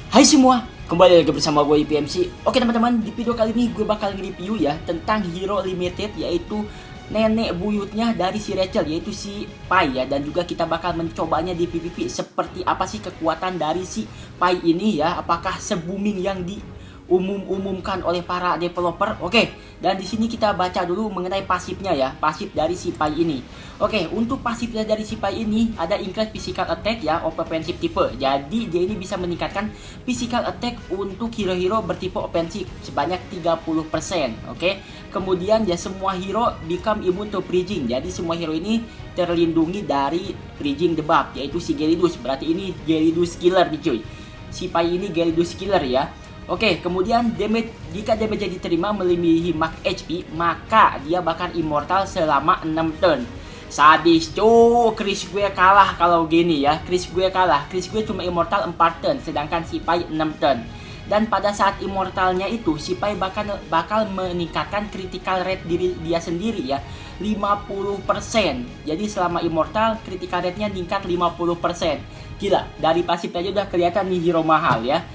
Hai semua, kembali lagi bersama gue IPMC. Oke teman-teman, di video kali ini gue bakal nge-review ya tentang hero limited, yaitu nenek buyutnya dari si Rachel, yaitu si Pai ya. Dan juga kita bakal mencobanya di PvP. Seperti apa sih kekuatan dari si Pai ini ya? Apakah se-booming yang diumumkan oleh para developer? Oke, dan di sini kita baca dulu mengenai pasifnya ya, pasif dari si Pai ini. Oke, untuk pasifnya dari si Pai ini ada increase physical attack ya, offensive tipe. Jadi dia ini bisa meningkatkan physical attack untuk hero-hero bertipe ofensif sebanyak 30%. Oke. Kemudian ya semua hero become immune to freezing. Jadi semua hero ini terlindungi dari freezing debuff, yaitu si Gelidus. Berarti ini Gelidus killer nih cuy. Si Pai ini Gelidus killer ya. Oke, kemudian damage, jika damage yang diterima melebihi max HP, maka dia bakal immortal selama 6 turn. Sadis cuy, Chris gue kalah kalau gini ya. Chris gue kalah. Chris gue cuma immortal 4 turn, sedangkan si Pai 6 turn. Dan pada saat immortalnya itu, si Pai bakal meningkatkan critical rate diri dia sendiri ya, 50%. Jadi selama immortal, critical rate-nya meningkat 50%. Gila, dari pasif aja udah kelihatan nih hero mahal ya.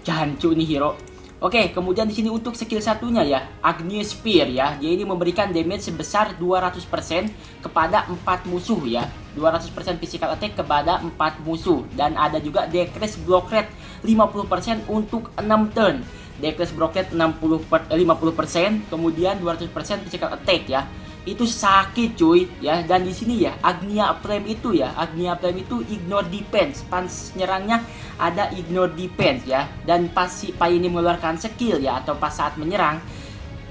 Jancu nih hero. Oke, kemudian di sini untuk skill satunya ya, Agnes Spear ya. Dia ini memberikan damage sebesar 200% kepada 4 musuh ya. 200% physical attack kepada 4 musuh. Dan ada juga decrease block rate 50% untuk 6 turn. Decrease block rate 50%, kemudian 200% physical attack ya. Itu sakit cuy ya. Dan di sini ya Agnia Flame itu ya, Agnia Flame itu ignore defense. Pas nyerangnya ada ignore defense ya. Dan pas si Pai ini mengeluarkan skill ya, atau pas saat menyerang,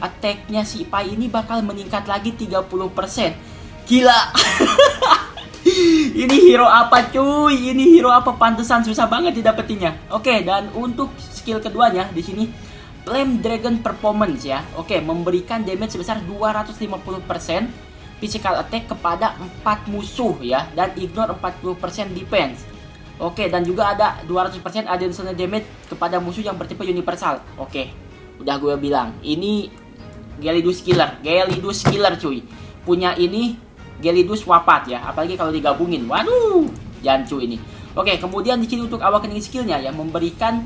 attacknya si Pai ini bakal meningkat lagi 30%. Gila. Ini hero apa cuy? Ini hero apa? Pantesan susah banget didapetinnya. Oke, dan untuk skill keduanya di sini Flame Dragon Performance ya. Oke, memberikan damage sebesar 250% physical attack kepada 4 musuh ya, dan ignore 40% defense. Oke, dan juga ada 200% additional damage kepada musuh yang bertipe universal. Oke, udah gue bilang ini Gelidus killer. Gelidus killer cuy. Punya ini Gelidus wapat ya, apalagi kalau digabungin. Waduh, jancu ini. Oke, kemudian di sini untuk awakening skillnya ya, memberikan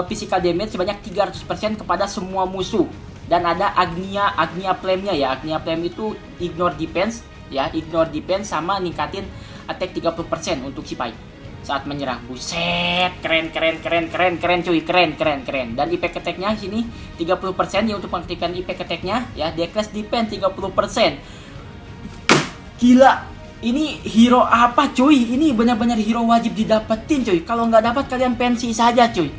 physical damage sebanyak 300% kepada semua musuh. Dan ada Agnia Flame-nya ya. Agnia Flame itu ignore defense ya, ignore defense sama ningkatin attack 30% untuk si Pai saat menyerang. Buset, keren cuy, keren. Dan impact attack-nya sini 30% ya untuk mengaktifkan impact attack-nya ya, decrease defense 30%. Gila. Ini hero apa cuy? Ini benar-benar hero wajib didapetin cuy. Kalau nggak dapat kalian pensi saja cuy.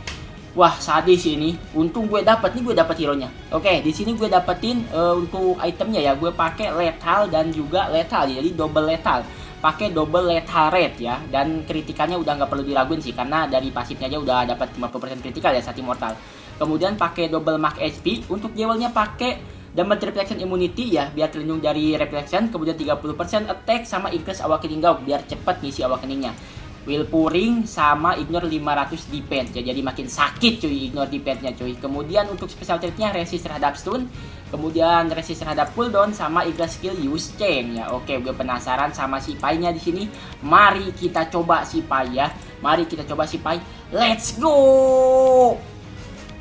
Wah, sadis ini. Untung gue dapet hero-nya. Oke, di sini gue dapetin untuk itemnya ya, gue pakai lethal dan juga lethal. Jadi double lethal. Pakai double lethal rate ya, dan kritikannya udah nggak perlu diraguin sih, karena dari pasifnya aja udah dapat 50% kritikal ya saat immortal. Kemudian pakai double max HP. Untuk jewelnya pakai damage reflection immunity ya, biar terlindung dari reflection. Kemudian 30% attack sama increase awakening gauge biar cepet ngisi awakeningnya. Will pouring sama ignore 500 defense ya, jadi makin sakit cuy ignore defense-nya cuy. Kemudian untuk special trait-nya resist terhadap stun, kemudian resist terhadap cooldown sama ikhlas skill use chain ya. Oke, gue penasaran sama si Pai-nya di sini. Mari kita coba si Pai ya. Mari kita coba si Pai. Let's go.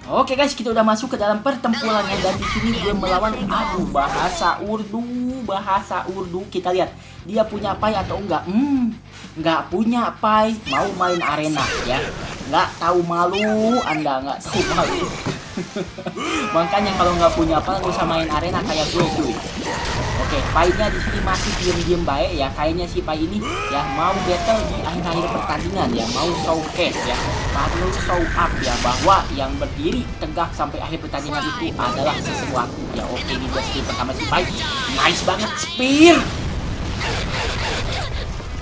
Oke guys, kita udah masuk ke dalam pertempurannya, dan di sini gue melawan bahasa Urdu. Kita lihat dia punya Pai atau enggak. Nggak punya Pai, mau main arena ya. Nggak tahu malu, Anda nggak tahu malu. Makanya kalau nggak punya Pai nggak usah main arena kayak gue cuy. Oke, Pai-nya di sini masih diem baik ya. Kayaknya si Pai ini ya mau battle di akhir pertandingan ya, mau showcase ya, mau show up ya, bahwa yang berdiri tegak sampai akhir pertandingan itu adalah sesuatu ya. Oke, ini dia skill pertama si Pai. Nice banget, spear.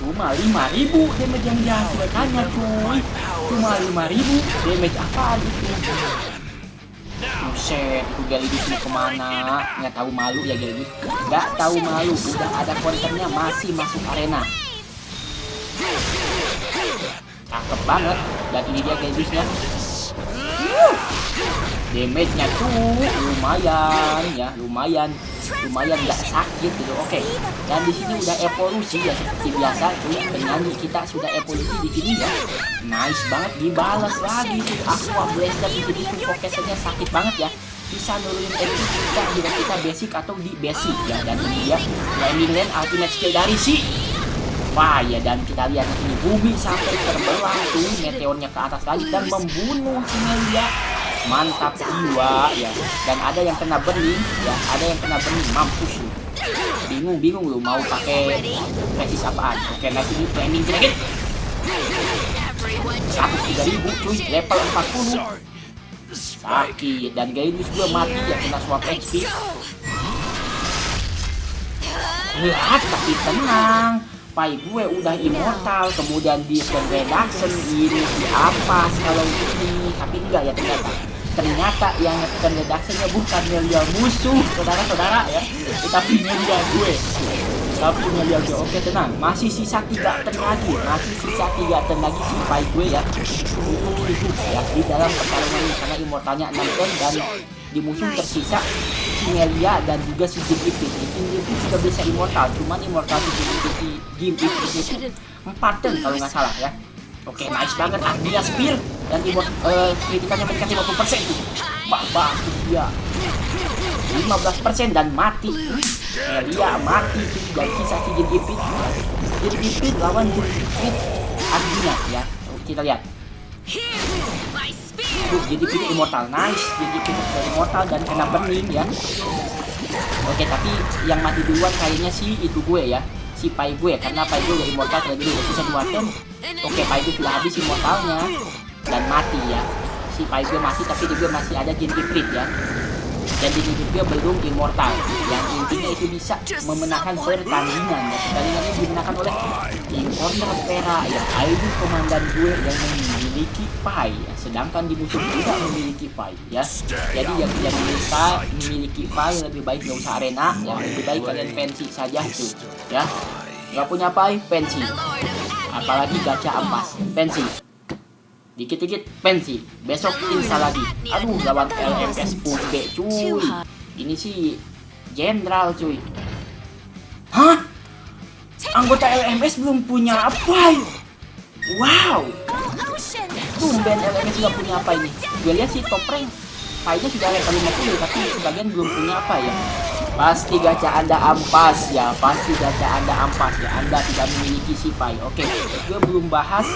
Cuma 5.000 damage yang dihasilkannya cuy. Cuma 5.000 damage apaan itu? Buset, itu Gelidus mau kemana? Nggak tahu malu ya Gelidus. Nggak tahu malu, udah ada counternya masih masuk arena. Cakep banget. Dan ini dia Gelidusnya. Damage-nya tuh lumayan ya, lumayan. lumayan nggak sakit gitu. Oke, dan di sini udah evolusi ya seperti biasa cuy, penyanyi kita sudah evolusi di sini ya. Nice banget, dibalas lagi tuh Aqua Blaster di sini. Fokusnya sakit banget ya, bisa nurunin HP kita basic atau di basic ya. Dan ini dia Flaming Land ultimate skill dari si wah ya, dan kita lihat di sini bumi sampai terbelah tuh, meteornya ke atas lagi dan membunuh si Melia. Mantap jiwa ya. Dan ada yang kena burning ya, ada yang kena burning, mampus lu. Bingung lu mau pakai presis apaan. Oke, nah ini Flaming Dragon 103.000 cuy, level 40 sakit. Dan Gyarados gue mati ya, kena swap HP. Lihat, tapi tenang, Pai gue udah immortal, kemudian di reduction ini di apa kalau ini, tapi enggak ya, ternyata yang reductionnya bukan Melia musuh, saudara-saudara ya, tapi Melia gue. Oke, tenang, masih sisa 3 turn lagi, si Pai gue ya untuk hidup ya di dalam pertarungan ini, karena immortalnya 6 turn dan di musuh tersisa si Melia dan juga si Jim Ipit. Jim Ipit juga bisa immortal, cuman immortal si Jim Ipit itu 4 turn kalau nggak salah ya. Oke, nice banget Agnia Spear dan kritikannya meningkat 50% tuh. Bagus ya, 15% dan mati. Melia mati tuh, dan sisa si Jim Ipit lawan Jim Ipit Agnia ya. Kita lihat jadi pilih immortal, nice. Jadi pilih immortal dan kena burning ya. Oke, tapi yang mati duluan kayaknya sih itu gue ya, si Pai gue, karena Pai gue udah immortal terlebih dulu, sisa 2 turn. Oke, Pai gue sudah habis immortalnya dan mati ya. Si Pai gue mati, tapi dia masih ada Jin Iprit ya. Dan Jin Iprit gue belum immortal. Yang intinya itu bisa memenangkan pertandingan ya. Pertandingan ini dimenangkan oleh Importer Pera ya, ID komandan gue yang memiliki Pai ya. Sedangkan di musuh tidak memiliki Pai ya. Jadi yang bisa memiliki Pai lebih baik nggak usah arena ya, lebih baik kalian pensi saja tuh ya. Nggak punya Pai, pensi. Apalagi gacha ampas, pensi. Dikit-dikit pensi, besok install lagi. Aduh, lawan LMS PUBG cuy. Ini sih jenderal cuy. Hah? Anggota LMS belum punya apa? Wow. Tumben LMS nggak punya apa ini. Gue lihat sih top rank Pai-nya sudah level 50, tapi sebagian belum punya apa ya. Pasti gacha Anda ampas ya, Anda tidak memiliki si Pai. Oke, gue belum bahas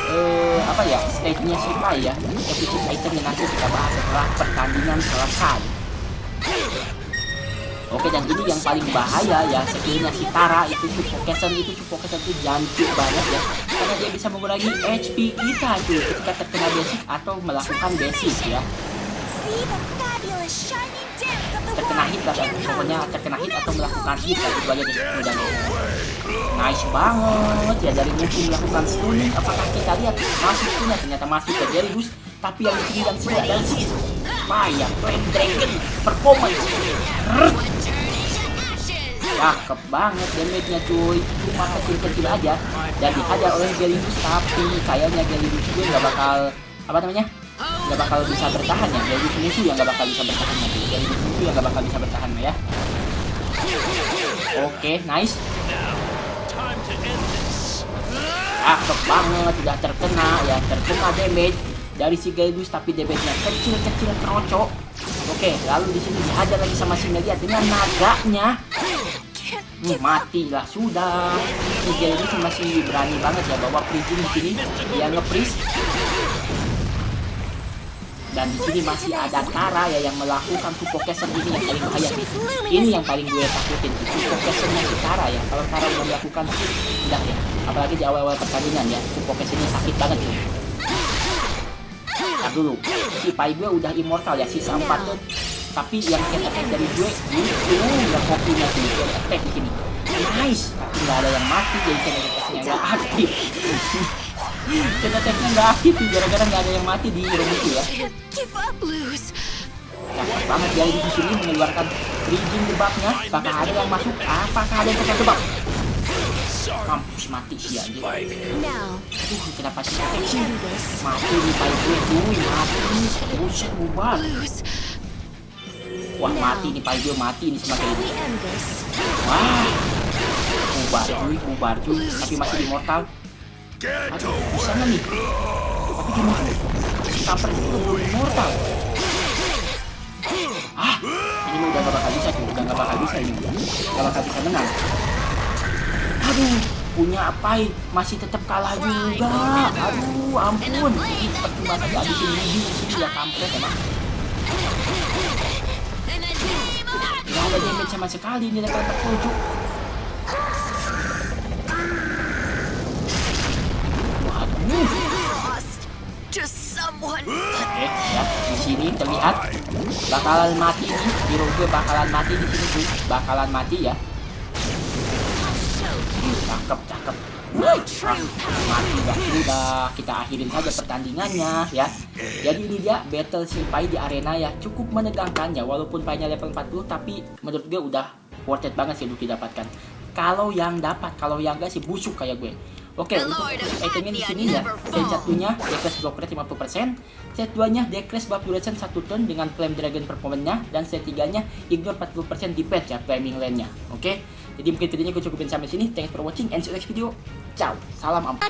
stage-nya si Pai ya. Episode itemnya nanti kita bahas setelah pertandingan selesai. Oke, dan ini yang paling bahaya ya, skillnya si Tara itu Suffocation itu jancuk banget ya, karena dia bisa mengurangi HP kita tuh ketika terkena basic atau melakukan basic ya. Terkena hit lah, pokoknya terkena hit atau melakukan hit lah, itu aja deh mudahnya. Nice banget ya, dari musuh melakukan stunning. Apakah kita lihat masuk stunnya? Ternyata masuk ke Gyarados, tapi yang di dan sini adalah si Maya Flame Dragon Performance. Cakep banget damage-nya cuy, cuma kecil-kecil aja dan dihajar oleh Gyarados, tapi kayaknya Gyarados gue nggak bakal nggak bakal bisa bertahan ya. Gyarados musuh yang nggak bakal bisa bertahan ya. Oke, nice. Cakep banget, udah terkena damage dari si Gyarados, tapi damage-nya kecil-kecil kerocok. Oke, lalu di sini dihajar lagi sama si Melia dengan naganya. Matilah sudah. Si Gyarados masih berani banget ya bawa freezing di sini, dia nge-freeze. Dan di sini masih ada Tara ya yang melakukan Suffocation ini yang paling bahaya sih. Ini yang paling gue takutin, Suffocation-nya si Tara ya. Kalau Tara udah melakukan udah ya, apalagi di awal-awal pertandingan ya, Suffocation-nya sakit banget tuh. Ntar dulu, si Pai gue udah immortal ya, sisa 4 tuh. Tapi yang chain attack dari gue itu nggak kopinya sih, chain attack di sini. Nice, tapi nggak ada yang mati, jadi chain attack-nya nggak aktif. Chain attack-nya nggak aktif gara-gara nggak ada yang mati di room itu ya. Cakep banget dia di sini mengeluarkan freezing debaknya. Apakah ada yang masuk? Apakah ada yang kena debak? Mampus mati sih anjir. Kenapa sih attack sih? Mati di Pai gue cuy, mati. Buset, bubar. Wah, mati nih Pai Gio, mati nih sama kayak ini. Wah, bubar cuy, tapi masih immortal. Aduh, bisa nggak nih? Tapi di musuh si kampret itu belum immortal. Ini udah gak bakal bisa cuy, udah gak bakal bisa ini, gak bakal bisa menang. Aduh, punya Pai masih tetap kalah juga. Aduh, ampun, ini percuma saja abisin Yuji di sini ya, kampret emang. Gak ada damage sama sekali ini level 47. Oke, ya di sini terlihat bakalan mati nih, hero gue bakalan mati di sini tuh, bakalan mati ya. Cakep. Mati gak sudah, kita akhirin saja pertandingannya ya. Jadi ini dia battle si Pai di arena ya, cukup menegangkan ya, walaupun Pai-nya level 40 tapi menurut gue udah worth it banget sih untuk didapatkan. Kalau yang dapat, kalau yang enggak sih busuk kayak gue. Oke, untuk itemnya di sini ya, set 1-nya decrease block rate 50%, set 2-nya decrease buff duration 1 turn dengan Flame Dragon performance-nya, dan set 3-nya ignore 40% defense ya, flaming lane-nya. Oke, jadi mungkin videonya gue cukupin sampai sini. Thanks for watching and see you next video. Ciao, salam ampun.